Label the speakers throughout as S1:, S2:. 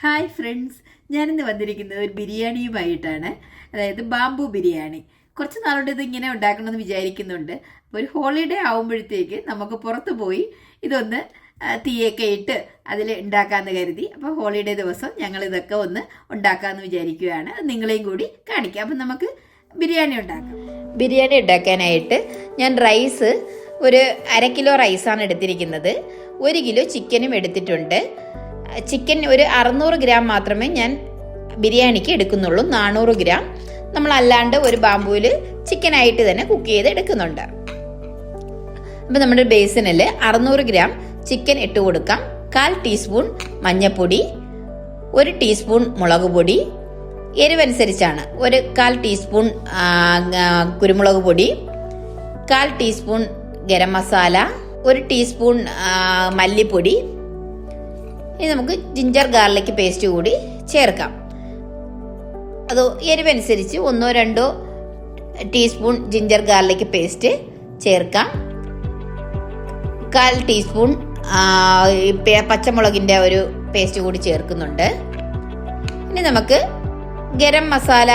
S1: Hi friends, ഞാനിന്ന് വന്നിരിക്കുന്നത് ഒരു ബിരിയാണിയുമായിട്ടാണ്. അതായത് ബാംബു ബിരിയാണി. കുറച്ച് നാളുകൊണ്ട് ഇത് ഇങ്ങനെ ഉണ്ടാക്കണമെന്ന് വിചാരിക്കുന്നുണ്ട്. അപ്പോൾ ഒരു ഹോളിഡേ ആകുമ്പോഴത്തേക്ക് നമുക്ക് പുറത്ത് പോയി ഇതൊന്ന് തീയൊക്കെ ഇട്ട് അതിൽ ഉണ്ടാക്കാമെന്ന് കരുതി. അപ്പോൾ ഹോളിഡേ ദിവസം ഞങ്ങൾ ഇതൊക്കെ ഒന്ന് ഉണ്ടാക്കാമെന്ന് വിചാരിക്കുകയാണ്. അത് നിങ്ങളെയും കൂടി കാണിക്കാം. അപ്പം നമുക്ക് ബിരിയാണി ഉണ്ടാക്കാം. ബിരിയാണി ഉണ്ടാക്കാനായിട്ട് ഞാൻ റൈസ് ഒരു 1/2 കിലോ റൈസാണ് എടുത്തിരിക്കുന്നത്. 1 കിലോ ചിക്കനും എടുത്തിട്ടുണ്ട്. ചിക്കൻ ഒരു 600 ഗ്രാം മാത്രമേ ഞാൻ ബിരിയാണിക്ക് എടുക്കുന്നുള്ളൂ. 400 ഗ്രാം നമ്മളല്ലാണ്ട് ഒരു ബാംബുവിൽ ചിക്കനായിട്ട് തന്നെ കുക്ക് ചെയ്ത് എടുക്കുന്നുണ്ട്. അപ്പം നമ്മുടെ ബേസിനിൽ 600 ഗ്രാം ചിക്കൻ ഇട്ട് കൊടുക്കാം. 1/4 ടീസ്പൂൺ മഞ്ഞൾപ്പൊടി, 1 ടീസ്പൂൺ മുളക് പൊടി, എരിവനുസരിച്ചാണ്. 1/4 ടീസ്പൂൺ കുരുമുളക് പൊടി, 1/4 ടീസ്പൂൺ ഗരം മസാല, 1 ടീസ്പൂൺ മല്ലിപ്പൊടി. ഇനി നമുക്ക് ജിഞ്ചർ ഗാർലിക് പേസ്റ്റ് കൂടി ചേർക്കാം. അത് എരിവനുസരിച്ച് 1-2 ടീസ്പൂൺ ജിഞ്ചർ ഗാർലിക് പേസ്റ്റ് ചേർക്കാം. 1/4 ടീസ്പൂൺ പച്ചമുളകിൻ്റെ ഒരു പേസ്റ്റ് കൂടി ചേർക്കുന്നുണ്ട്. ഇനി നമുക്ക് ഗരം മസാല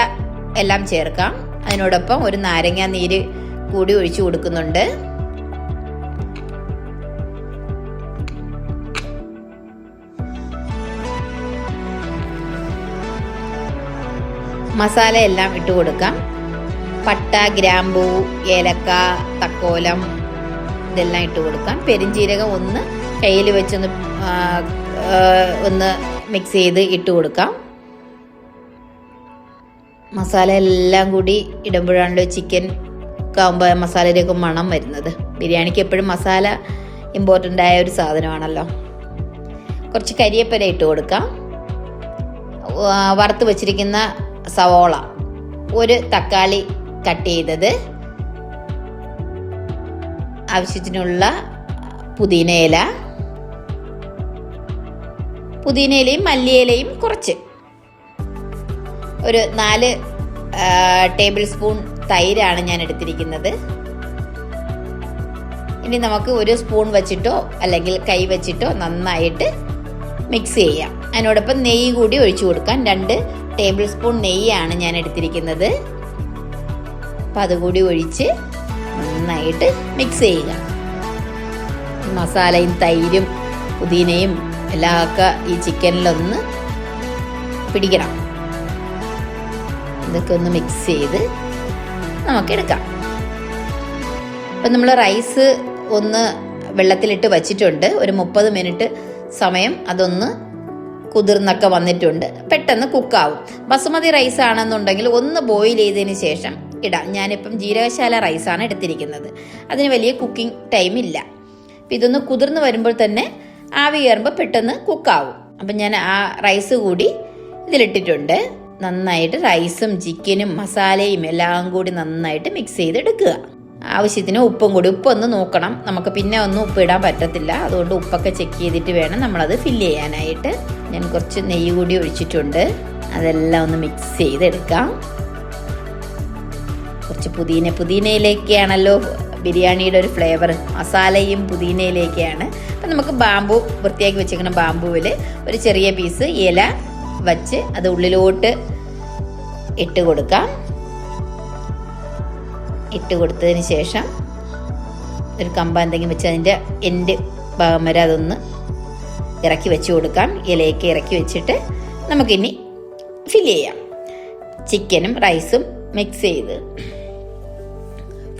S1: എല്ലാം ചേർക്കാം. അതിനോടൊപ്പം ഒരു നാരങ്ങ നീര് കൂടി ഒഴിച്ചു കൊടുക്കുന്നുണ്ട്. മസാല എല്ലാം ഇട്ട് കൊടുക്കാം. പട്ട, ഗ്രാമ്പൂ, ഏലക്ക, തക്കോലം ഇതെല്ലാം ഇട്ട് കൊടുക്കാം. പെരിഞ്ജീരകം ഒന്ന് കയ്യിൽ വെച്ചൊന്ന് മിക്സ് ചെയ്ത് ഇട്ട് കൊടുക്കാം. മസാല എല്ലാം കൂടി ഇടുമ്പോഴാണല്ലോ ചിക്കൻ ആകുമ്പോൾ മസാലയിലേക്ക് മണം വരുന്നത്. ബിരിയാണിക്ക് എപ്പോഴും മസാല ഇമ്പോർട്ടൻ്റ് ആയ ഒരു സാധനമാണല്ലോ. കുറച്ച് കരിയേപ്പില ഇട്ട് കൊടുക്കാം. വറുത്ത് വച്ചിരിക്കുന്ന സവോള, 1 തക്കാളി കട്ട് ചെയ്തത്, ആവശ്യത്തിനുള്ള പുതിനയിലയും മല്ലിയിലയും കുറച്ച്, ഒരു 4 ടേബിൾ സ്പൂൺ തൈരാണ് ഞാൻ എടുത്തിരിക്കുന്നത്. ഇനി നമുക്ക് 1 സ്പൂൺ വെച്ചിട്ടോ അല്ലെങ്കിൽ കൈ വെച്ചിട്ടോ നന്നായിട്ട് മിക്സ് ചെയ്യാം. അതിനോടൊപ്പം നെയ്യ് കൂടി ഒഴിച്ചു കൊടുക്കാം. 2 ടേബിൾ സ്പൂൺ നെയ്യാണ് ഞാൻ എടുത്തിരിക്കുന്നത്. അപ്പം അതുകൂടി ഒഴിച്ച് നന്നായിട്ട് മിക്സ് ചെയ്യുക. മസാലയും തൈരും പുതിനയും എല്ലാം ഒക്കെ ഈ ചിക്കനിലൊന്ന് പിടിക്കണം. ഇതൊക്കെ ഒന്ന് മിക്സ് ചെയ്ത് നമുക്കെടുക്കാം. അപ്പം നമ്മൾ റൈസ് ഒന്ന് വെള്ളത്തിലിട്ട് വച്ചിട്ടുണ്ട്. ഒരു 30 മിനിറ്റ് സമയം അതൊന്ന് കുതിർന്നൊക്കെ വന്നിട്ടുണ്ട്. പെട്ടെന്ന് കുക്കാവും. ബസുമതി റൈസ് ആണെന്നുണ്ടെങ്കിൽ ഒന്ന് ബോയിൽ ചെയ്തതിന് ശേഷം ഇടാം. ഞാനിപ്പം ജീരകശാല റൈസാണ് എടുത്തിരിക്കുന്നത്. അതിന് വലിയ കുക്കിംഗ് ടൈം ഇല്ല. അപ്പം ഇതൊന്ന് കുതിർന്ന് വരുമ്പോൾ തന്നെ ആവി കയറുമ്പോൾ പെട്ടെന്ന് കുക്കാവും. അപ്പം ഞാൻ ആ റൈസ് കൂടി ഇതിലിട്ടിട്ടുണ്ട്. നന്നായിട്ട് റൈസും ചിക്കനും മസാലയും എല്ലാം കൂടി നന്നായിട്ട് മിക്സ് ചെയ്തെടുക്കുക. ആവശ്യത്തിന് ഉപ്പും കൂടി. ഉപ്പൊന്ന് നോക്കണം. നമുക്ക് പിന്നെ ഒന്നും ഉപ്പ് ഇടാൻ പറ്റത്തില്ല. അതുകൊണ്ട് ഉപ്പൊക്കെ ചെക്ക് ചെയ്തിട്ട് വേണം നമ്മളത് ഫില്ല് ചെയ്യാനായിട്ട്. ഞാൻ കുറച്ച് നെയ്യ് കൂടി ഒഴിച്ചിട്ടുണ്ട്. അതെല്ലാം ഒന്ന് മിക്സ് ചെയ്തെടുക്കാം. കുറച്ച് പുതിനയിലേക്കാണല്ലോ ബിരിയാണിയുടെ ഒരു ഫ്ലേവർ. മസാലയും പുതിനയിലേക്കാണ്. അപ്പം നമുക്ക് ബാംബു വൃത്തിയാക്കി വെച്ചിരിക്കുന്ന ബാംബുവിൽ ഒരു ചെറിയ പീസ് ഇല വച്ച് അത് ഉള്ളിലോട്ട് ഇട്ട് കൊടുക്കാം. ഇട്ട് കൊടുത്തതിന് ശേഷം ഒരു കമ്പ എന്തെങ്കിലും വെച്ച് അതിൻ്റെ എൻഡ് ഭാഗം വരെ അതൊന്ന് ഇറക്കി വെച്ച് കൊടുക്കാം. ഇലയൊക്കെ ഇറക്കി വെച്ചിട്ട് നമുക്കിനി ഫില്ല് ചെയ്യാം. ചിക്കനും റൈസും മിക്സ് ചെയ്ത്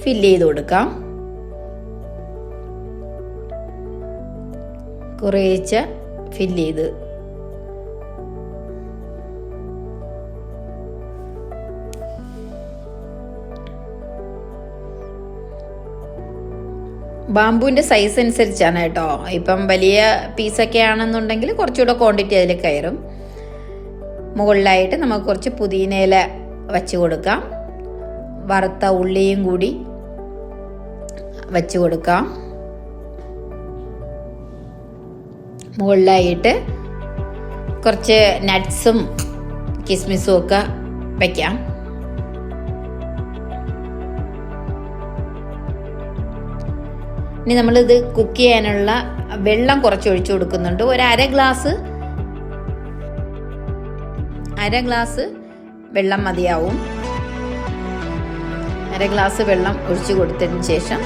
S1: ഫില്ല് ചെയ്ത് കൊടുക്കാം. കുറേശ്ശെ ഫില്ല് ചെയ്ത് ബാംബുവിൻ്റെ സൈസ് അനുസരിച്ചാണ് കേട്ടോ. ഇപ്പം വലിയ പീസൊക്കെ ആണെന്നുണ്ടെങ്കിൽ കുറച്ചുകൂടെ ക്വാണ്ടിറ്റി അതിൽ കയറും. മുകളിലായിട്ട് നമുക്ക് കുറച്ച് പുതിനയില വച്ച് കൊടുക്കാം. വറുത്ത ഉള്ളിയും കൂടി വച്ച് കൊടുക്കാം. മുകളിലായിട്ട് കുറച്ച് നട്ട്സും കിസ്മിസും ഒക്കെ വയ്ക്കാം. ഇനി നമ്മളിത് കുക്ക് ചെയ്യാനുള്ള വെള്ളം കുറച്ച് ഒഴിച്ചു കൊടുക്കുന്നുണ്ട്. 1/2 ഗ്ലാസ് 1 ഗ്ലാസ് വെള്ളം മതിയാവും. 1 ഗ്ലാസ് വെള്ളം ഒഴിച്ചു കൊടുത്തതിന് ശേഷം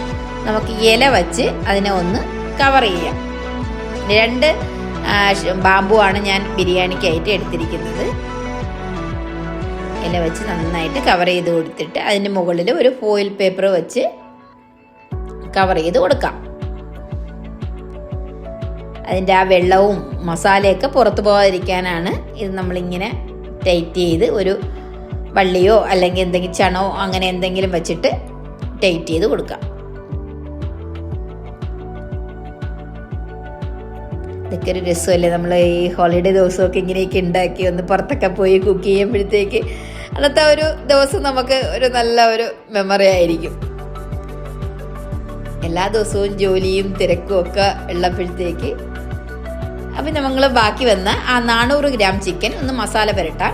S1: നമുക്ക് ഇല വച്ച് അതിനെ ഒന്ന് കവർ ചെയ്യാം. 2 ബാമ്പു ആണ് ഞാൻ ബിരിയാണിക്കായിട്ട് എടുത്തിരിക്കുന്നത്. ഇല വെച്ച് നന്നായിട്ട് കവർ ചെയ്ത് കൊടുത്തിട്ട് അതിൻ്റെ മുകളിൽ ഒരു ഫോയിൽ പേപ്പർ വെച്ച് കവർ ചെയ്ത് കൊടുക്കാം. അതിൻ്റെ ആ വെള്ളവും മസാലയൊക്കെ പുറത്തു പോകാതിരിക്കാനാണ് ഇത് നമ്മളിങ്ങനെ ടൈറ്റ് ചെയ്ത് ഒരു വള്ളിയോ അല്ലെങ്കിൽ എന്തെങ്കിലും ചണോ അങ്ങനെ എന്തെങ്കിലും വെച്ചിട്ട് ടൈറ്റ് ചെയ്ത് കൊടുക്കാം. ഇതൊക്കെ ഒരു രസമല്ലേ, നമ്മൾ ഈ ഹോളിഡേ ദിവസമൊക്കെ ഇങ്ങനെയൊക്കെ ഉണ്ടാക്കി ഒന്ന് പുറത്തൊക്കെ പോയി കുക്ക് ചെയ്യുമ്പോഴത്തേക്ക് അന്നത്തെ ഒരു ദിവസം നമുക്ക് ഒരു നല്ല ഒരു മെമ്മറി ആയിരിക്കും. എല്ലാ ദിവസവും ജോലിയും തിരക്കും ഒക്കെ ഉള്ളപ്പോഴത്തേക്ക്. അപ്പം നമ്മൾ ബാക്കി വന്ന ആ 400 ഗ്രാം ചിക്കൻ ഒന്ന് മസാല പുരട്ടാം.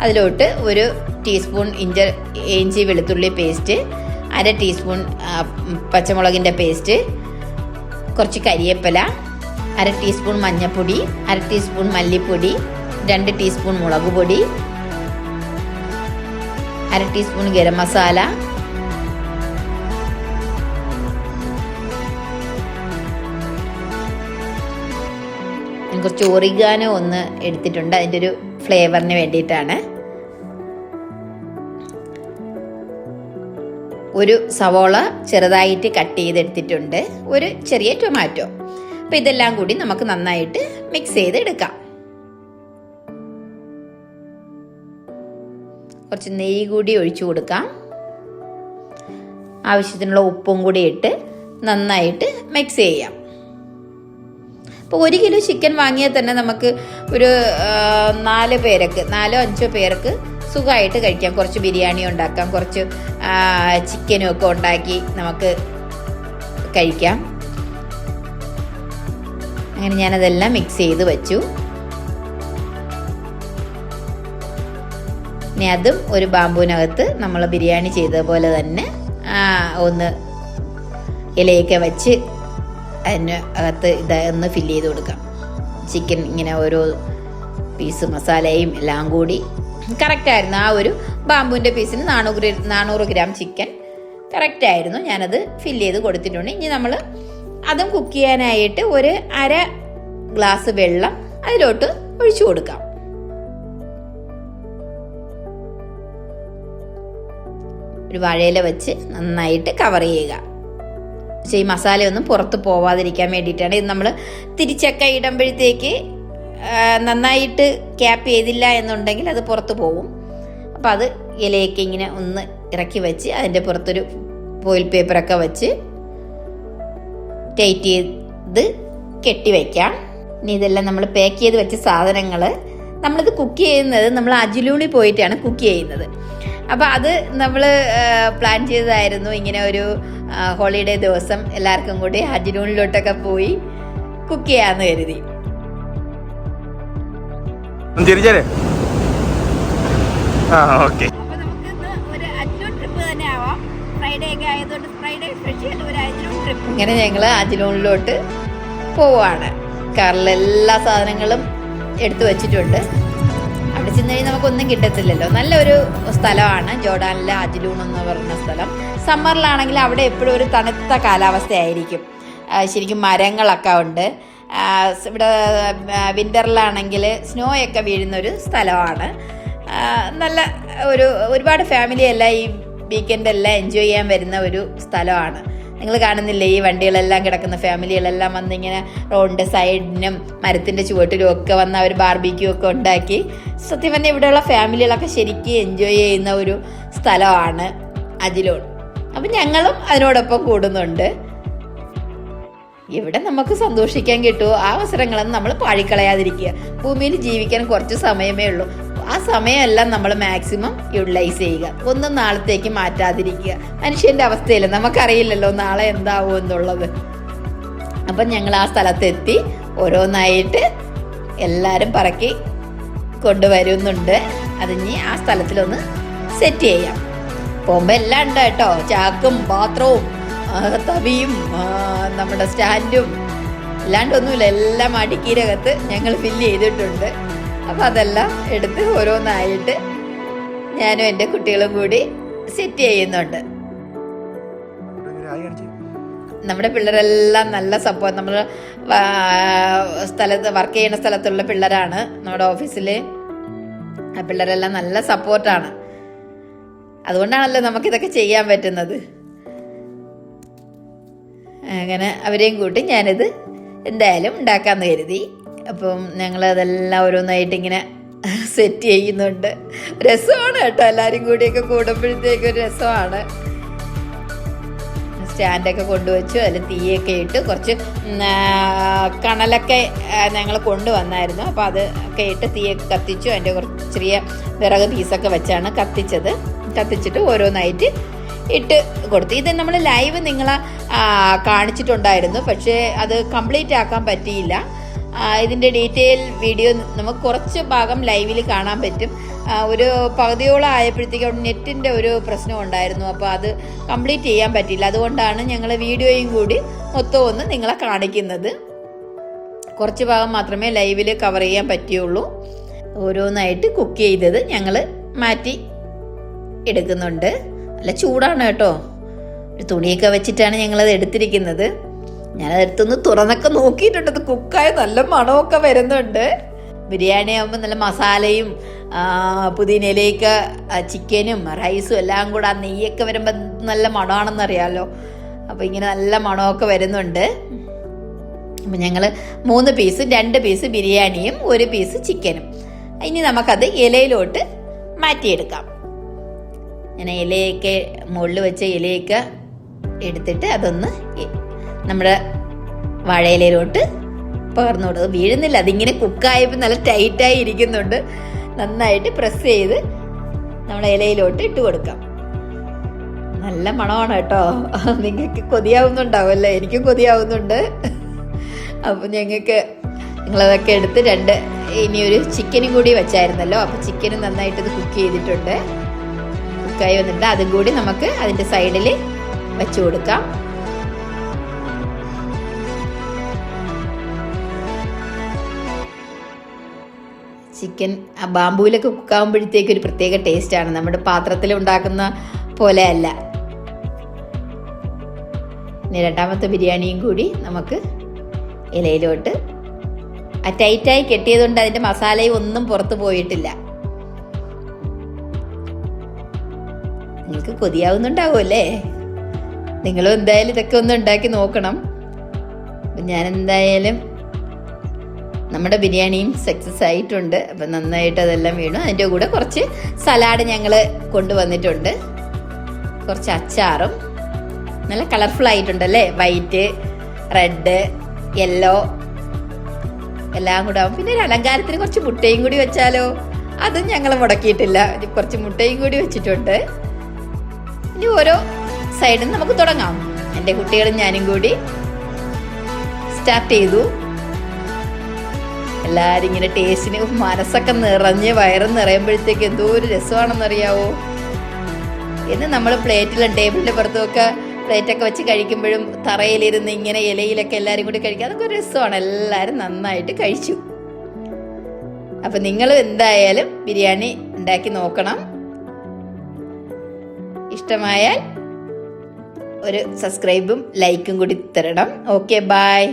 S1: അതിലോട്ട് 1 ടീസ്പൂൺ ഇഞ്ചി വെളുത്തുള്ളി പേസ്റ്റ്, 1/2 ടീസ്പൂൺ പച്ചമുളകിൻ്റെ പേസ്റ്റ്, കുറച്ച് കരിയേപ്പില, 1/2 ടീസ്പൂൺ മഞ്ഞൾപ്പൊടി, 1/2 ടീസ്പൂൺ മല്ലിപ്പൊടി, 2 ടീസ്പൂൺ മുളക് പൊടി, 1/2 ടീസ്പൂൺ ഗരം മസാല, കുറച്ച് ഒറിഗാനോ ഒന്ന് എടുത്തിട്ടുണ്ട്, അതിൻ്റെ ഒരു ഫ്ലേവറിന് വേണ്ടിയിട്ടാണ്. 1 സവോള ചെറുതായിട്ട് കട്ട് ചെയ്തെടുത്തിട്ടുണ്ട്, 1 ചെറിയ ടൊമാറ്റോ. അപ്പം ഇതെല്ലാം കൂടി നമുക്ക് നന്നായിട്ട് മിക്സ് ചെയ്ത് എടുക്കാം. കുറച്ച് നെയ്യ് കൂടി ഒഴിച്ചു കൊടുക്കാം. ആവശ്യത്തിനുള്ള ഉപ്പും കൂടി ഇട്ട് നന്നായിട്ട് മിക്സ് ചെയ്യാം. ഇപ്പോൾ 1 കിലോ ചിക്കൻ വാങ്ങിയാൽ തന്നെ നമുക്ക് ഒരു 4 പേർക്ക് 4-5 പേർക്ക് സുഖമായിട്ട് കഴിക്കാം. കുറച്ച് ബിരിയാണി ഉണ്ടാക്കാം, കുറച്ച് ചിക്കനും ഒക്കെ ഉണ്ടാക്കി നമുക്ക് കഴിക്കാം. അങ്ങനെ ഞാനതെല്ലാം മിക്സ് ചെയ്ത് വെച്ചു. ഇനി അതും ഒരു ബാമ്പൂവിനകത്ത് നമ്മൾ ബിരിയാണി ചെയ്ത പോലെ തന്നെ ഒന്ന് ഇലയൊക്കെ വെച്ച് അതിന് അകത്ത് ഇതൊന്ന് ഫില്ല് ചെയ്ത് കൊടുക്കാം. ചിക്കൻ ഇങ്ങനെ ഓരോ പീസ് മസാലയും എല്ലാം കൂടി കറക്റ്റായിരുന്നു. ആ ഒരു ബാമ്പുവിൻ്റെ പീസിന് 400 ഗ്രാം ചിക്കൻ കറക്റ്റായിരുന്നു. ഞാനത് ഫില്ല് ചെയ്ത് കൊടുത്തിട്ടുണ്ട്. ഇനി നമ്മൾ അതും കുക്ക് ചെയ്യാനായിട്ട് 1/2 ഗ്ലാസ് വെള്ളം അതിലോട്ട് ഒഴിച്ചു കൊടുക്കാം. ഒരു വാഴയില വെച്ച് നന്നായിട്ട് കവർ ചെയ്യുക. ഈ മസാലയൊന്നും പുറത്ത് പോവാതിരിക്കാൻ വേണ്ടിയിട്ടാണ്. ഇത് നമ്മൾ തിരിച്ചൊക്കെ ഇടുമ്പോഴത്തേക്ക് നന്നായിട്ട് ക്യാപ്പ് ചെയ്തില്ല എന്നുണ്ടെങ്കിൽ അത് പുറത്ത് പോകും. അപ്പോൾ അത് ഇലയൊക്കെ ഇങ്ങനെ ഒന്ന് ഇറക്കി വെച്ച് അതിൻ്റെ പുറത്തൊരു ഫോയിൽ പേപ്പറൊക്കെ വെച്ച് ടൈറ്റ് ചെയ്ത് കെട്ടി വയ്ക്കാം. ഇനി ഇതെല്ലാം നമ്മൾ പാക്ക് ചെയ്ത് വെച്ച സാധനങ്ങൾ നമ്മളിത് കുക്ക് ചെയ്യുന്നത് നമ്മൾ അജിലൂണിൽ പോയിട്ടാണ് കുക്ക് ചെയ്യുന്നത്. അപ്പോൾ അത് നമ്മൾ പ്ലാൻ ചെയ്തതായിരുന്നു. ഇങ്ങനെ ഒരു ഹോളിഡേ ദിവസം എല്ലാവർക്കും കൂടി അജിലൂണിലോട്ടൊക്കെ പോയി കുക്ക് ചെയ്യാമെന്ന് കരുതി. ഇങ്ങനെ ഞങ്ങൾ അജിലൂണിലോട്ട് പോവാണ്. കാറിൽ എല്ലാ സാധനങ്ങളും എടുത്തു വച്ചിട്ടുണ്ട്. അവിടെ ചെന്ന് കഴിഞ്ഞാൽ നമുക്കൊന്നും കിട്ടത്തില്ലല്ലോ. നല്ലൊരു സ്ഥലമാണ് ജോർഡാനിലെ അജിലൂൺ എന്ന് പറയുന്ന സ്ഥലം. സമ്മറിലാണെങ്കിൽ അവിടെ എപ്പോഴും ഒരു തണുത്ത കാലാവസ്ഥയായിരിക്കും. ശരിക്കും മരങ്ങളൊക്കെ ഉണ്ട്. ഇവിടെ വിൻ്ററിലാണെങ്കിൽ സ്നോയൊക്കെ വീഴുന്നൊരു സ്ഥലമാണ്. നല്ല ഒരുപാട് ഫാമിലി എല്ലാം ഈ വീക്കെൻഡ് എല്ലാം എൻജോയ് ചെയ്യാൻ വരുന്ന ഒരു സ്ഥലമാണ്. നിങ്ങൾ കാണുന്നില്ലേ ഈ വണ്ടികളെല്ലാം കിടക്കുന്ന ഫാമിലികളെല്ലാം വന്നിങ്ങനെ റോഡിൻ്റെ സൈഡിനും മരത്തിൻ്റെ ചുവട്ടിലും ഒക്കെ വന്ന് അവർ ബാർബിക്യൂ ഒക്കെ ഉണ്ടാക്കി. സത്യം പറഞ്ഞാൽ ഇവിടെയുള്ള ഫാമിലികളൊക്കെ ശരിക്കും എൻജോയ് ചെയ്യുന്ന ഒരു സ്ഥലമാണ് അജിലൂൺ. അപ്പം ഞങ്ങളും അതിനോടൊപ്പം കൂടുന്നുണ്ട്. ഇവിടെ നമുക്ക് സന്തോഷിക്കാൻ കിട്ടുമോ ആ അവസരങ്ങളൊന്നും നമ്മൾ പാഴിക്കളയാതിരിക്കുക. ഭൂമിയിൽ ജീവിക്കാൻ കുറച്ച് സമയമേ ഉള്ളൂ. ആ സമയമെല്ലാം നമ്മൾ മാക്സിമം യൂട്ടിലൈസ് ചെയ്യുക. ഒന്നും നാളത്തേക്ക് മാറ്റാതിരിക്കുക. മനുഷ്യൻ്റെ അവസ്ഥയിൽ നമുക്കറിയില്ലല്ലോ നാളെ എന്താവും എന്നുള്ളത്. അപ്പം ഞങ്ങൾ ആ സ്ഥലത്തെത്തി ഓരോന്നായിട്ട് എല്ലാവരും പറക്കി കൊണ്ടുവരുന്നുണ്ട്. അതിനി ആ സ്ഥലത്തിലൊന്ന് സെറ്റ് ചെയ്യാം. പോകുമ്പോൾ എല്ലാം ഉണ്ട് കേട്ടോ. ചാക്കും പാത്രവും തവിയും നമ്മുടെ സ്റ്റാൻഡും അല്ലാണ്ടൊന്നുമില്ല. എല്ലാം അടുക്കിനകത്ത് ഞങ്ങൾ ഫില്ല് ചെയ്തിട്ടുണ്ട്. അപ്പം അതെല്ലാം എടുത്ത് ഓരോന്നായിട്ട് ഞാനും എൻ്റെ കുട്ടികളും കൂടി സെറ്റ് ചെയ്യുന്നുണ്ട്. നമ്മുടെ പിള്ളേരെല്ലാം നല്ല സപ്പോർട്ട്. നമ്മൾ സ്ഥലത്ത് വർക്ക് ചെയ്യുന്ന സ്ഥലത്തുള്ള പിള്ളേരാണ്. നമ്മുടെ ഓഫീസിൽ ആ പിള്ളേരെല്ലാം നല്ല സപ്പോർട്ടാണ്. അതുകൊണ്ടാണല്ലോ നമുക്കിതൊക്കെ ചെയ്യാൻ പറ്റുന്നത്. അങ്ങനെ അവരെയും കൂട്ടി ഞാനിത് എന്തായാലും ഉണ്ടാക്കാമെന്ന് കരുതി. അപ്പം ഞങ്ങൾ അതെല്ലാം ഓരോന്നായിട്ട് ഇങ്ങനെ സെറ്റ് ചെയ്യുന്നുണ്ട്. രസമാണ് കേട്ടോ, എല്ലാവരും കൂടിയൊക്കെ കൂടുമ്പോഴത്തേക്കും ഒരു രസമാണ്. സ്റ്റാൻഡൊക്കെ കൊണ്ടുവച്ചു, അതിൽ തീയൊക്കെ ഇട്ട് കുറച്ച് കണലൊക്കെ ഞങ്ങൾ കൊണ്ടുവന്നായിരുന്നു. അപ്പോൾ അതൊക്കെ ഇട്ട് തീയൊക്കെ കത്തിച്ചു. അതിൻ്റെ കുറച്ച് ചെറിയ വിറക് പീസൊക്കെ വെച്ചാണ് കത്തിച്ചിട്ട് ഓരോന്നായിട്ട് ഇട്ട് കൊടുത്തു. ഇത് നമ്മൾ ലൈവ് നിങ്ങളെ കാണിച്ചിട്ടുണ്ടായിരുന്നു, പക്ഷേ അത് കംപ്ലീറ്റ് ആക്കാൻ പറ്റിയില്ല. ഇതിൻ്റെ ഡീറ്റെയിൽ വീഡിയോ നമുക്ക് കുറച്ച് ഭാഗം ലൈവിൽ കാണാൻ പറ്റും. ഒരു പകുതിയോളം ആയപ്പോഴത്തേക്കും അവിടെ നെറ്റിൻ്റെ ഒരു പ്രശ്നം ഉണ്ടായിരുന്നു. അപ്പോൾ അത് കംപ്ലീറ്റ് ചെയ്യാൻ പറ്റിയില്ല. അതുകൊണ്ടാണ് ഞങ്ങൾ വീഡിയോയും കൂടി മൊത്തം ഒന്ന് നിങ്ങളെ കാണിക്കുന്നത്. കുറച്ച് ഭാഗം മാത്രമേ ലൈവിൽ കവർ ചെയ്യാൻ പറ്റുള്ളൂ. ഓരോന്നായിട്ട് കുക്ക് ചെയ്തത് ഞങ്ങൾ മാറ്റി എടുക്കുന്നുണ്ട്. നല്ല ചൂടാണ് കേട്ടോ. ഒരു തുണിയൊക്കെ വെച്ചിട്ടാണ് ഞങ്ങളത് എടുത്തിരിക്കുന്നത്. ഞാനതെടുത്തൊന്ന് തുറന്നൊക്കെ നോക്കിയിട്ടുണ്ട്. അത് കുക്കായ നല്ല മണമൊക്കെ വരുന്നുണ്ട്. ബിരിയാണി ആകുമ്പോൾ നല്ല മസാലയും പുതിനയിലേക്ക് ചിക്കനും റൈസും എല്ലാം കൂടെ ആ നെയ്യൊക്കെ വരുമ്പോൾ നല്ല മണമാണെന്നറിയാമല്ലോ. അപ്പോൾ ഇങ്ങനെ നല്ല മണമൊക്കെ വരുന്നുണ്ട്. അപ്പം ഞങ്ങൾ 3 പീസ്, 2 പീസ് ബിരിയാണിയും 1 പീസ് ചിക്കനും. ഇനി നമുക്കത് ഇലയിലോട്ട് മാറ്റിയെടുക്കാം. ഞാൻ ഇലയൊക്കെ മുകളിൽ വെച്ച ഇലയൊക്കെ എടുത്തിട്ട് അതൊന്ന് നമ്മുടെ വാഴയിലയിലോട്ട് പകർന്നു കൊടുക്കും. വീഴുന്നില്ല, അതിങ്ങനെ കുക്കായപ്പോൾ നല്ല ടൈറ്റായി ഇരിക്കുന്നുണ്ട്. നന്നായിട്ട് പ്രസ് ചെയ്ത് നമ്മുടെ ഇലയിലോട്ട് ഇട്ട് കൊടുക്കാം. നല്ല മണമാണ് കേട്ടോ. നിങ്ങൾക്ക് കൊതിയാവുന്നുണ്ടാവുമല്ലേ? എനിക്കും കൊതിയാവുന്നുണ്ട്. അപ്പം ഞങ്ങളതൊക്കെ എടുത്ത് ഇനിയൊരു ചിക്കനും കൂടി വെച്ചായിരുന്നല്ലോ. അപ്പം ചിക്കനും നന്നായിട്ട് ഇത് കുക്ക് ചെയ്തിട്ടുണ്ട്. കുക്കായി വന്നിട്ട് അതും കൂടി നമുക്ക് അതിൻ്റെ സൈഡിൽ വെച്ച് കൊടുക്കാം. ചിക്കൻ ആ ബാമ്പൂവിലൊക്കെ കുക്കാകുമ്പോഴത്തേക്ക് ഒരു പ്രത്യേക ടേസ്റ്റാണ്. നമ്മുടെ പാത്രത്തിൽ ഉണ്ടാക്കുന്ന പോലെ അല്ല. ഇനി രണ്ടാമത്തെ ബിരിയാണിയും കൂടി നമുക്ക് ഇലയിലോട്ട് ടൈറ്റായി കെട്ടിയതുകൊണ്ട് അതിൻ്റെ മസാലയും ഒന്നും പുറത്ത് പോയിട്ടില്ല. നിങ്ങൾക്ക് കൊതിയാവുന്നുണ്ടാവുമല്ലേ? നിങ്ങളും എന്തായാലും ഇതൊക്കെ ഒന്ന് ഉണ്ടാക്കി നോക്കണം. ഞാൻ എന്തായാലും നമ്മുടെ ബിരിയാണിയും സക്സസ് ആയിട്ടുണ്ട്. അപ്പം നന്നായിട്ട് അതെല്ലാം വീണു. അതിൻ്റെ കൂടെ കുറച്ച് സലാഡ് ഞങ്ങൾ കൊണ്ടുവന്നിട്ടുണ്ട്. കുറച്ച് അച്ചാറും. നല്ല കളർഫുൾ ആയിട്ടുണ്ടല്ലേ? വൈറ്റ്, റെഡ്, യെല്ലോ എല്ലാം കൂടെ ആവും. പിന്നെ ഒരു അലങ്കാരത്തിന് കുറച്ച് മുട്ടയും കൂടി വെച്ചാലോ? അതും ഞങ്ങൾ മുടക്കിയിട്ടില്ല. കുറച്ച് മുട്ടയും കൂടി വെച്ചിട്ടുണ്ട്. ഇനി ഓരോ സൈഡിൽ നമുക്ക് തുടങ്ങാം. എൻ്റെ കുട്ടികളും ഞാനും കൂടി സ്റ്റാർട്ട് ചെയ്തു. എല്ലാവരും ഇങ്ങനെ ടേസ്റ്റിന് മനസ്സൊക്കെ നിറഞ്ഞ് വയറും നിറയുമ്പോഴത്തേക്ക് എന്തോ ഒരു രസമാണെന്നറിയാവോ. എന്ന് നമ്മൾ പ്ലേറ്റിലും ടേബിളിൻ്റെ പുറത്തുമൊക്കെ പ്ലേറ്റൊക്കെ വെച്ച് കഴിക്കുമ്പോഴും തറയിലിരുന്ന് ഇങ്ങനെ ഇലയിലൊക്കെ എല്ലാവരും കൂടി കഴിക്കുക, അതൊക്കെ ഒരു രസമാണ്. എല്ലാവരും നന്നായിട്ട് കഴിച്ചു. അപ്പം നിങ്ങളും എന്തായാലും ബിരിയാണി ഉണ്ടാക്കി നോക്കണം. ഇഷ്ടമായാൽ ഒരു സബ്സ്ക്രൈബും ലൈക്കും കൂടി തരണം. Okay, by.